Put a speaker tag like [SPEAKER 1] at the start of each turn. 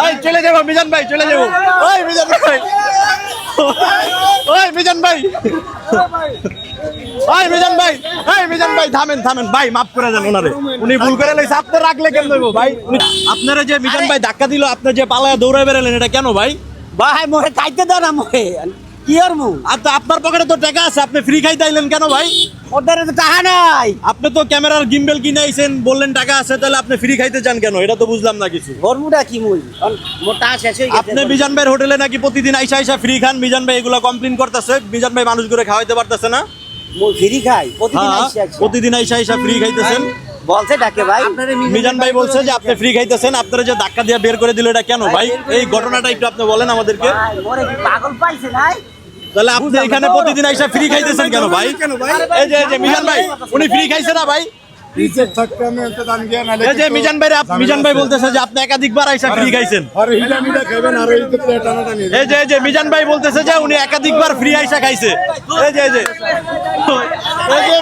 [SPEAKER 1] এই চলে যাবো মিজান ভাই, চলে যাবো। ওই মিজান ভাই, ওই মিজান ভাই, ওই মিজান ভাই, এই মিজান ভাই থামেন থামেন ভাই, মাফ করে দেন ওনারে, উনি ভুল করে লাইছে। আপনি রাখলে কেন দেবো ভাই? আপনারা যে মিজান ভাই ধাক্কা দিল, আপনি যে পালায়া দৌড়ায় বেরালেন, এটা কেন ভাই?
[SPEAKER 2] ভাই মোরে খাইতে দাও না মোরে, কি আর মু
[SPEAKER 1] আর তো আপনার পকেটে তো টাকা আছে, আপনি ফ্রি খাইতে আইলেন কেন ভাই?
[SPEAKER 2] ওদের তো টাকা নাই।
[SPEAKER 1] আপনি তো ক্যামেরার গিম্বেল কিনে আইছেন, বললেন টাকা আছে, তাহলে আপনি ফ্রি খাইতে চান কেন? এটা তো বুঝলাম না কিছু।
[SPEAKER 2] গরমুটা কি মুই মোর টাকা শেষ হয়ে গেছে।
[SPEAKER 1] আপনি মিজান ভাইয়ের হোটেলে নাকি প্রতিদিন আইসা আইসা ফ্রি খান, মিজান ভাই এগুলা কমপ্লেইন করতেছে, মিজান ভাই মানুষ করে খাওয়াইতে পারতেছে না।
[SPEAKER 2] মুই ফ্রি খাই প্রতিদিন
[SPEAKER 1] হ্যাঁ,
[SPEAKER 2] আইসা আইসা।
[SPEAKER 1] প্রতিদিন আইসা আইসা ফ্রি খাইতেছেন।
[SPEAKER 2] বলছে ডাকে ভাই।
[SPEAKER 1] মিজান ভাই বলছে যে আপনি ফ্রি খাইতেছেন, আপনারা যে ধাক্কা দিয়ে বের করে দিল, এটা কেন ভাই? এই ঘটনাটা একটু আপনি বলেন আমাদেরকে।
[SPEAKER 2] ভাই মোরে কি পাগল পাইছে নাই?
[SPEAKER 1] তাহলে আপনি এখানে প্রতিদিন আইসা ফ্রি খাইতেছেন কেন ভাই? এই যে মিজান ভাই, উনি ফ্রি খাইছে না ভাই? এই যে মিজান ভাই, মিজান ভাই বলতেছে যে আপনি একাধিকবার আইসা ফ্রি খাইছেন। এই যে মিজান ভাই বলতেছে যে উনি একাধিকবার ফ্রি আইসা খাইছে। এই যে